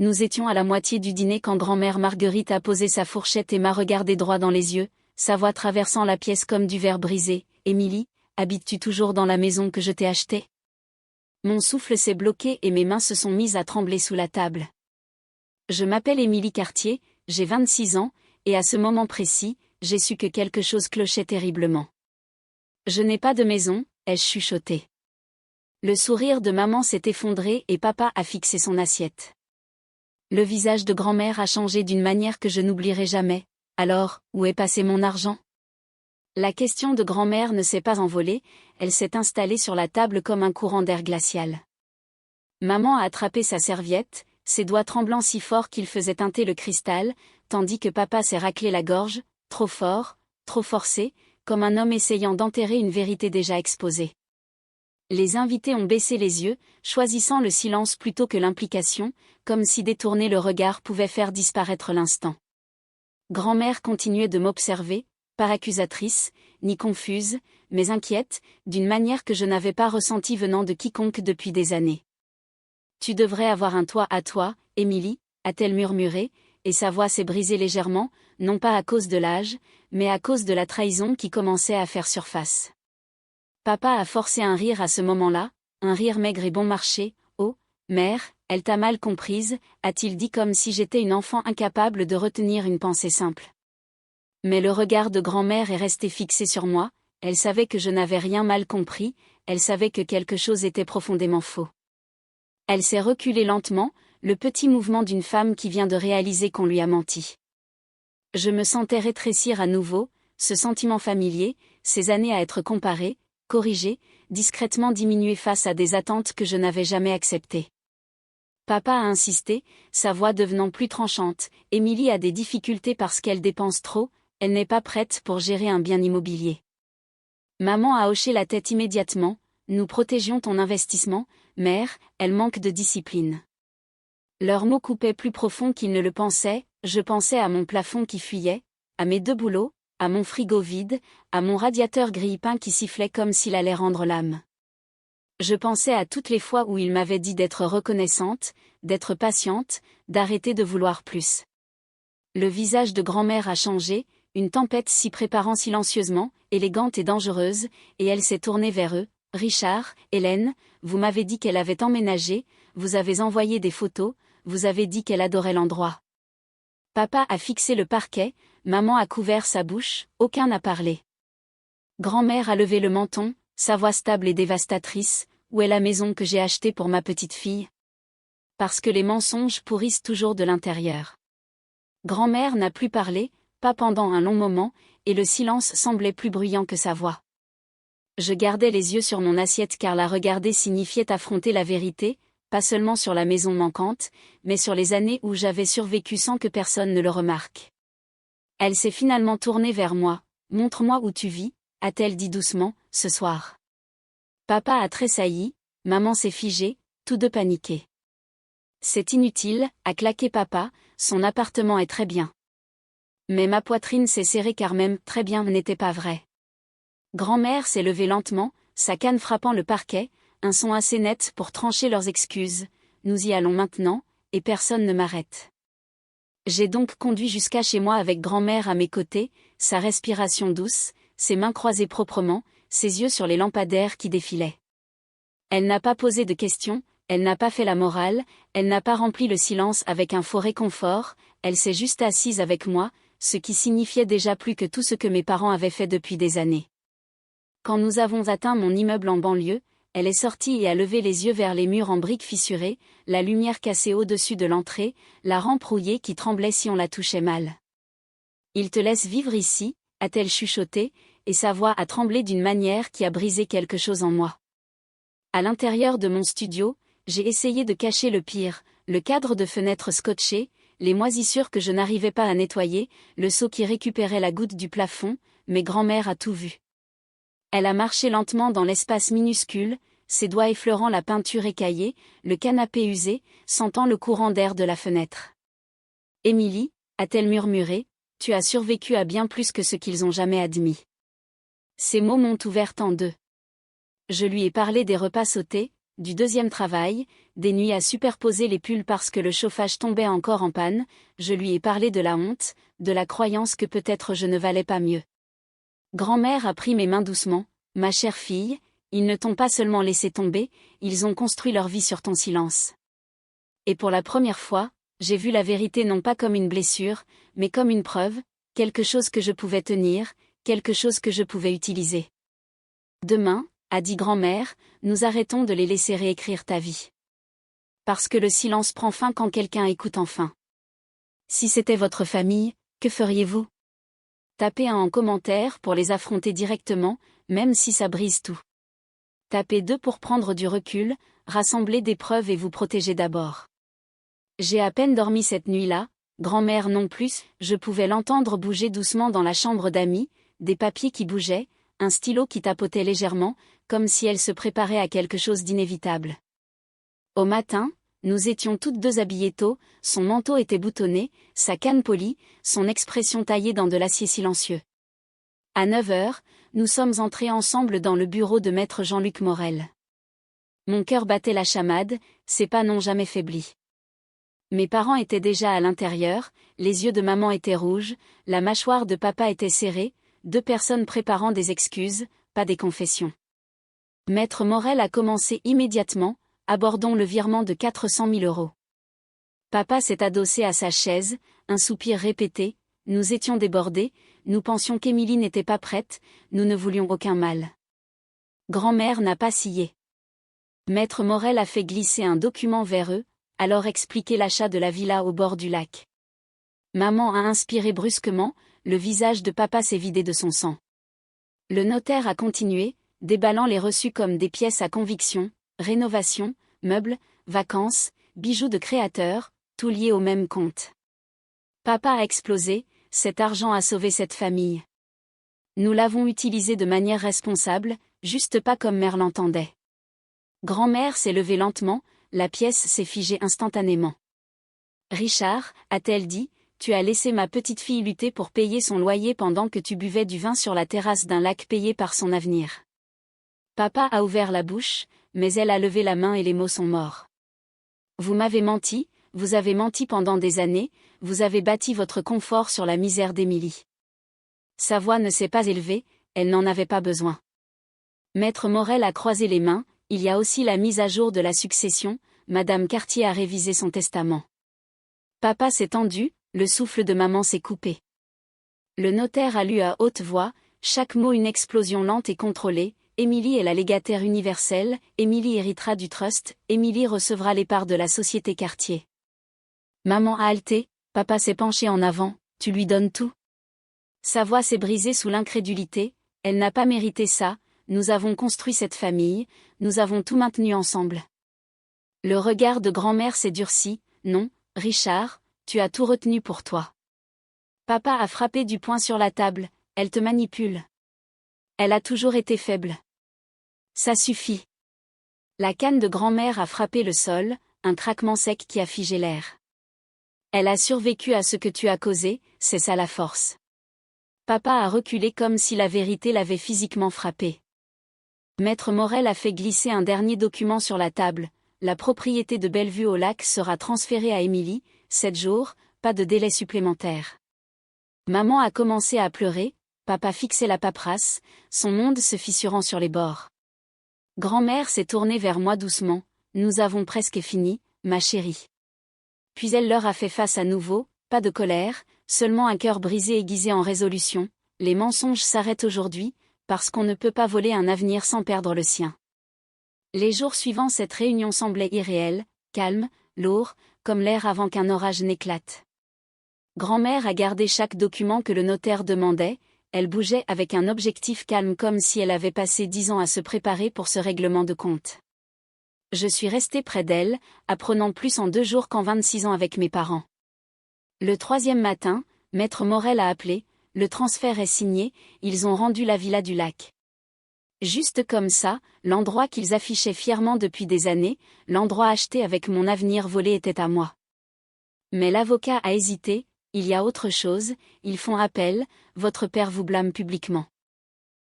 Nous étions à la moitié du dîner quand grand-mère Marguerite a posé sa fourchette et m'a regardé droit dans les yeux, sa voix traversant la pièce comme du verre brisé. « Émilie, habites-tu toujours dans la maison que je t'ai achetée ?» Mon souffle s'est bloqué et mes mains se sont mises à trembler sous la table. Je m'appelle Émilie Cartier, j'ai 26 ans, et à ce moment précis, j'ai su que quelque chose clochait terriblement. Je n'ai pas de maison, ai-je chuchoté. Le sourire de maman s'est effondré et papa a fixé son assiette. Le visage de grand-mère a changé d'une manière que je n'oublierai jamais. Alors, où est passé mon argent ? La question de grand-mère ne s'est pas envolée, elle s'est installée sur la table comme un courant d'air glacial. Maman a attrapé sa serviette, ses doigts tremblant si fort qu'ils faisaient teinter le cristal, tandis que papa s'est raclé la gorge, trop fort, trop forcé, comme un homme essayant d'enterrer une vérité déjà exposée. Les invités ont baissé les yeux, choisissant le silence plutôt que l'implication, comme si détourner le regard pouvait faire disparaître l'instant. Grand-mère continuait de m'observer, pas accusatrice, ni confuse, mais inquiète, d'une manière que je n'avais pas ressentie venant de quiconque depuis des années. « Tu devrais avoir un toit à toi, Émilie, a-t-elle murmuré, et sa voix s'est brisée légèrement, non pas à cause de l'âge, mais à cause de la trahison qui commençait à faire surface. Papa a forcé un rire à ce moment-là, un rire maigre et bon marché. « Oh, mère, elle t'a mal comprise », a-t-il dit comme si j'étais une enfant incapable de retenir une pensée simple. Mais le regard de grand-mère est resté fixé sur moi, elle savait que je n'avais rien mal compris, elle savait que quelque chose était profondément faux. Elle s'est reculée lentement, le petit mouvement d'une femme qui vient de réaliser qu'on lui a menti. Je me sentais rétrécir à nouveau, ce sentiment familier, ces années à être comparée, corrigée, discrètement diminuée face à des attentes que je n'avais jamais acceptées. Papa a insisté, sa voix devenant plus tranchante. « Émilie a des difficultés parce qu'elle dépense trop, elle n'est pas prête pour gérer un bien immobilier. » Maman a hoché la tête immédiatement. « Nous protégions ton investissement, mère, elle manque de discipline. » Leurs mots coupaient plus profond qu'ils ne le pensaient, je pensais à mon plafond qui fuyait, à mes 2 boulots, à mon frigo vide, à mon radiateur grille-pain qui sifflait comme s'il allait rendre l'âme. Je pensais à toutes les fois où il m'avait dit d'être reconnaissante, d'être patiente, d'arrêter de vouloir plus. Le visage de grand-mère a changé, une tempête s'y préparant silencieusement, élégante et dangereuse, et elle s'est tournée vers eux. « Richard, Hélène, vous m'avez dit qu'elle avait emménagé, vous avez envoyé des photos, vous avez dit qu'elle adorait l'endroit. » Papa a fixé le parquet, maman a couvert sa bouche, aucun n'a parlé. Grand-mère a levé le menton, sa voix stable et dévastatrice. « Où est la maison que j'ai achetée pour ma petite fille ? » Parce que les mensonges pourrissent toujours de l'intérieur. Grand-mère n'a plus parlé, pas pendant un long moment, et le silence semblait plus bruyant que sa voix. Je gardais les yeux sur mon assiette car la regarder signifiait affronter la vérité, pas seulement sur la maison manquante, mais sur les années où j'avais survécu sans que personne ne le remarque. Elle s'est finalement tournée vers moi. « Montre-moi où tu vis, » a-t-elle dit doucement, « ce soir. » Papa a tressailli, maman s'est figée, tous deux paniqués. « C'est inutile », a claqué papa, « son appartement est très bien. » Mais ma poitrine s'est serrée car même « très bien » n'était pas vrai. Grand-mère s'est levée lentement, sa canne frappant le parquet, un son assez net pour trancher leurs excuses. « Nous y allons maintenant, et personne ne m'arrête. » J'ai donc conduit jusqu'à chez moi avec grand-mère à mes côtés, sa respiration douce, ses mains croisées proprement, ses yeux sur les lampadaires qui défilaient. Elle n'a pas posé de questions, elle n'a pas fait la morale, elle n'a pas rempli le silence avec un faux réconfort, elle s'est juste assise avec moi, ce qui signifiait déjà plus que tout ce que mes parents avaient fait depuis des années. Quand nous avons atteint mon immeuble en banlieue, elle est sortie et a levé les yeux vers les murs en briques fissurées, la lumière cassée au-dessus de l'entrée, la rampe rouillée qui tremblait si on la touchait mal. « Il te laisse vivre ici ?» a-t-elle chuchoté, et sa voix a tremblé d'une manière qui a brisé quelque chose en moi. À l'intérieur de mon studio, j'ai essayé de cacher le pire, le cadre de fenêtre scotché, les moisissures que je n'arrivais pas à nettoyer, le seau qui récupérait la goutte du plafond, mais grand-mère a tout vu. Elle a marché lentement dans l'espace minuscule, ses doigts effleurant la peinture écaillée, le canapé usé, sentant le courant d'air de la fenêtre. « Émilie, » a-t-elle murmuré, « tu as survécu à bien plus que ce qu'ils ont jamais admis. » Ces mots m'ont ouverte en deux. Je lui ai parlé des repas sautés, du deuxième travail, des nuits à superposer les pulls parce que le chauffage tombait encore en panne, je lui ai parlé de la honte, de la croyance que peut-être je ne valais pas mieux. Grand-mère a pris mes mains doucement, ma chère fille, ils ne t'ont pas seulement laissé tomber, ils ont construit leur vie sur ton silence. Et pour la première fois, j'ai vu la vérité non pas comme une blessure, mais comme une preuve, quelque chose que je pouvais tenir, quelque chose que je pouvais utiliser. Demain, a dit grand-mère, nous arrêtons de les laisser réécrire ta vie. Parce que le silence prend fin quand quelqu'un écoute enfin. Si c'était votre famille, que feriez-vous? Tapez un en commentaire pour les affronter directement, même si ça brise tout. Tapez 2 pour prendre du recul, rassembler des preuves et vous protéger d'abord. J'ai à peine dormi cette nuit-là, grand-mère non plus, je pouvais l'entendre bouger doucement dans la chambre d'amis, des papiers qui bougeaient, un stylo qui tapotait légèrement, comme si elle se préparait à quelque chose d'inévitable. Au matin, nous étions toutes deux habillées tôt, son manteau était boutonné, sa canne polie, son expression taillée dans de l'acier silencieux. À 9 heures, nous sommes entrés ensemble dans le bureau de maître Jean-Luc Morel. Mon cœur battait la chamade, ses pas n'ont jamais faibli. Mes parents étaient déjà à l'intérieur, les yeux de maman étaient rouges, la mâchoire de papa était serrée, 2 personnes préparant des excuses, pas des confessions. Maître Morel a commencé immédiatement, abordons le virement de 400 000 euros. Papa s'est adossé à sa chaise, un soupir répété, nous étions débordés, nous pensions qu'Émilie n'était pas prête, nous ne voulions aucun mal. Grand-mère n'a pas scié. Maître Morel a fait glisser un document vers eux, alors expliquer l'achat de la villa au bord du lac. Maman a inspiré brusquement, le visage de papa s'est vidé de son sang. Le notaire a continué, déballant les reçus comme des pièces à conviction, rénovation, meubles, vacances, bijoux de créateurs, tout lié au même compte. Papa a explosé, cet argent a sauvé cette famille. Nous l'avons utilisé de manière responsable, juste pas comme mère l'entendait. Grand-mère s'est levée lentement, la pièce s'est figée instantanément. Richard, a-t-elle dit, tu as laissé ma petite fille lutter pour payer son loyer pendant que tu buvais du vin sur la terrasse d'un lac payé par son avenir. Papa a ouvert la bouche, mais elle a levé la main et les mots sont morts. Vous m'avez menti, vous avez menti pendant des années, vous avez bâti votre confort sur la misère d'Émilie. Sa voix ne s'est pas élevée, elle n'en avait pas besoin. Maître Morel a croisé les mains, il y a aussi la mise à jour de la succession, Madame Cartier a révisé son testament. Papa s'est tendu, le souffle de maman s'est coupé. Le notaire a lu à haute voix, chaque mot une explosion lente et contrôlée, Émilie est la légataire universelle, Émilie héritera du trust, Émilie recevra les parts de la société Cartier. Maman a halté, papa s'est penché en avant, tu lui donnes tout. Sa voix s'est brisée sous l'incrédulité, elle n'a pas mérité ça, nous avons construit cette famille, nous avons tout maintenu ensemble. Le regard de grand-mère s'est durci, non, Richard, tu as tout retenu pour toi. Papa a frappé du poing sur la table, elle te manipule. Elle a toujours été faible. Ça suffit. La canne de grand-mère a frappé le sol, un craquement sec qui a figé l'air. Elle a survécu à ce que tu as causé, c'est ça la force. Papa a reculé comme si la vérité l'avait physiquement frappé. Maître Morel a fait glisser un dernier document sur la table, la propriété de Bellevue au lac sera transférée à Émilie, 7 jours, pas de délai supplémentaire. Maman a commencé à pleurer, papa fixait la paperasse, son monde se fissurant sur les bords. Grand-mère s'est tournée vers moi doucement, nous avons presque fini, ma chérie. Puis elle leur a fait face à nouveau, pas de colère, seulement un cœur brisé aiguisé en résolution, les mensonges s'arrêtent aujourd'hui, parce qu'on ne peut pas voler un avenir sans perdre le sien. Les jours suivants cette réunion semblait irréelle, calme, lourd, comme l'air avant qu'un orage n'éclate. Grand-mère a gardé chaque document que le notaire demandait, elle bougeait avec un objectif calme comme si elle avait passé 10 ans à se préparer pour ce règlement de compte. Je suis restée près d'elle, apprenant plus en 2 jours qu'en 26 ans avec mes parents. Le 3e matin, Maître Morel a appelé, le transfert est signé, ils ont rendu la villa du lac. Juste comme ça, l'endroit qu'ils affichaient fièrement depuis des années, l'endroit acheté avec mon avenir volé était à moi. Mais l'avocat a hésité, il y a autre chose, ils font appel, votre père vous blâme publiquement.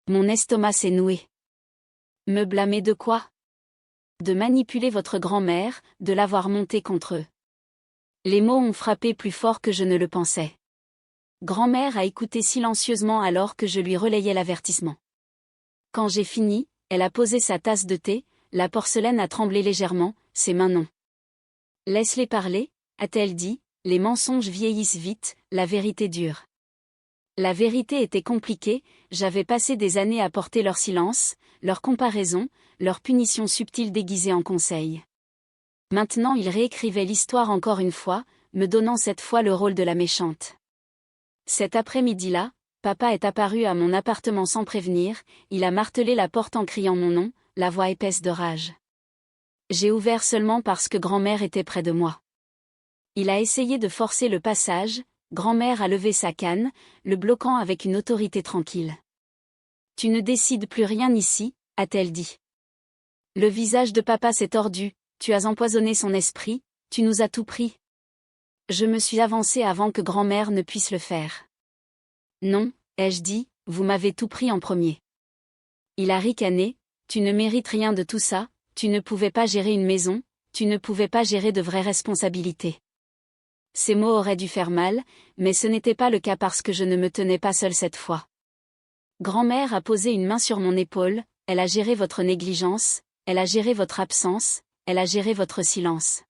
Mon estomac s'est noué. Me blâmer de quoi? De manipuler votre grand-mère, de l'avoir montée contre eux. Les mots ont frappé plus fort que je ne le pensais. Grand-mère a écouté silencieusement alors que je lui relayais l'avertissement. Quand j'ai fini, elle a posé sa tasse de thé, la porcelaine a tremblé légèrement, ses mains non. Laisse-les parler, a-t-elle dit, les mensonges vieillissent vite, la vérité dure. La vérité était compliquée, j'avais passé des années à porter leur silence, leur comparaison, leur punition subtile déguisée en conseil. Maintenant il réécrivait l'histoire encore une fois, me donnant cette fois le rôle de la méchante. Cet après-midi-là, papa est apparu à mon appartement sans prévenir, il a martelé la porte en criant mon nom, la voix épaisse de rage. J'ai ouvert seulement parce que grand-mère était près de moi. Il a essayé de forcer le passage, grand-mère a levé sa canne, le bloquant avec une autorité tranquille. Tu ne décides plus rien ici, a-t-elle dit. Le visage de papa s'est tordu, tu as empoisonné son esprit, tu nous as tout pris. Je me suis avancée avant que grand-mère ne puisse le faire. Non, ai-je dit, vous m'avez tout pris en premier. Il a ricané, tu ne mérites rien de tout ça, tu ne pouvais pas gérer une maison, tu ne pouvais pas gérer de vraies responsabilités. Ces mots auraient dû faire mal, mais ce n'était pas le cas parce que je ne me tenais pas seule cette fois. Grand-mère a posé une main sur mon épaule, elle a géré votre négligence, elle a géré votre absence, elle a géré votre silence.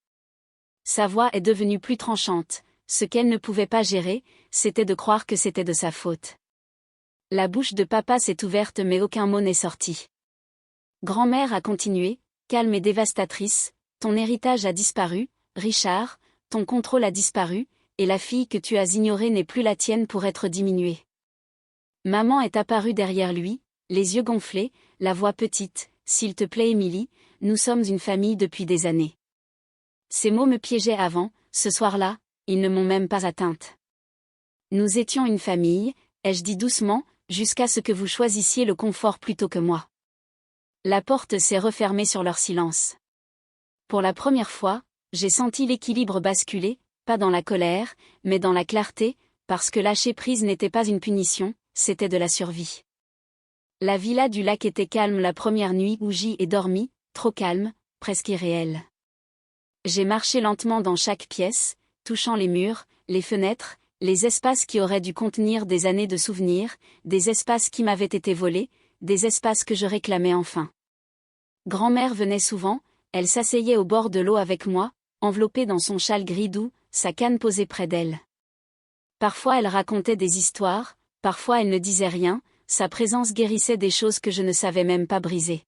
Sa voix est devenue plus tranchante, ce qu'elle ne pouvait pas gérer, c'était de croire que c'était de sa faute. La bouche de papa s'est ouverte mais aucun mot n'est sorti. Grand-mère a continué, calme et dévastatrice, ton héritage a disparu, Richard, ton contrôle a disparu, et la fille que tu as ignorée n'est plus la tienne pour être diminuée. Maman est apparue derrière lui, les yeux gonflés, la voix petite, s'il te plaît Émilie, nous sommes une famille depuis des années. Ces mots me piégeaient avant, ce soir-là, ils ne m'ont même pas atteinte. Nous étions une famille, ai-je dit doucement, jusqu'à ce que vous choisissiez le confort plutôt que moi. La porte s'est refermée sur leur silence. Pour la première fois, j'ai senti l'équilibre basculer, pas dans la colère, mais dans la clarté, parce que lâcher prise n'était pas une punition, c'était de la survie. La villa du lac était calme la première nuit où j'y ai dormi, trop calme, presque irréelle. J'ai marché lentement dans chaque pièce, touchant les murs, les fenêtres, les espaces qui auraient dû contenir des années de souvenirs, des espaces qui m'avaient été volés, des espaces que je réclamais enfin. Grand-mère venait souvent, elle s'asseyait au bord de l'eau avec moi, enveloppée dans son châle gris doux, sa canne posée près d'elle. Parfois elle racontait des histoires, parfois elle ne disait rien, sa présence guérissait des choses que je ne savais même pas briser.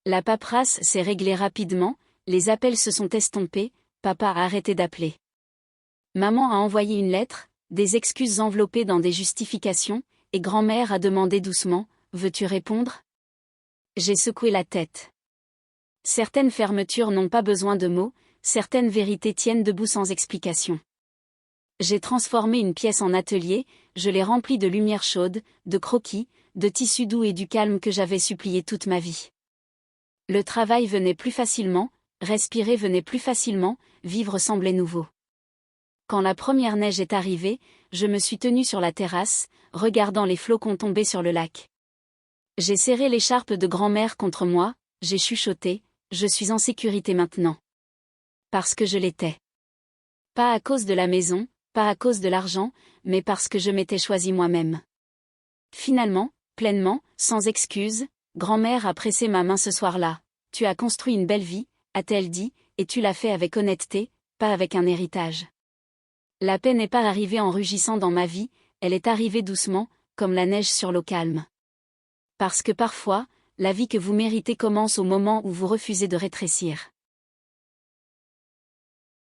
La paperasse s'est réglée rapidement, les appels se sont estompés, papa a arrêté d'appeler. Maman a envoyé une lettre, des excuses enveloppées dans des justifications, et grand-mère a demandé doucement, veux-tu répondre ? J'ai secoué la tête. Certaines fermetures n'ont pas besoin de mots, certaines vérités tiennent debout sans explication. J'ai transformé une pièce en atelier, je l'ai remplie de lumière chaude, de croquis, de tissus doux et du calme que j'avais supplié toute ma vie. Le travail venait plus facilement, respirer venait plus facilement, vivre semblait nouveau. Quand la première neige est arrivée, je me suis tenue sur la terrasse, regardant les flocons tomber sur le lac. J'ai serré l'écharpe de grand-mère contre moi, j'ai chuchoté, je suis en sécurité maintenant. Parce que je l'étais. Pas à cause de la maison, pas à cause de l'argent, mais parce que je m'étais choisi moi-même. Finalement, pleinement, sans excuse, grand-mère a pressé ma main ce soir-là. Tu as construit une belle vie, a-t-elle dit, et tu l'as fait avec honnêteté, pas avec un héritage. La paix n'est pas arrivée en rugissant dans ma vie, elle est arrivée doucement, comme la neige sur l'eau calme. Parce que parfois, la vie que vous méritez commence au moment où vous refusez de rétrécir.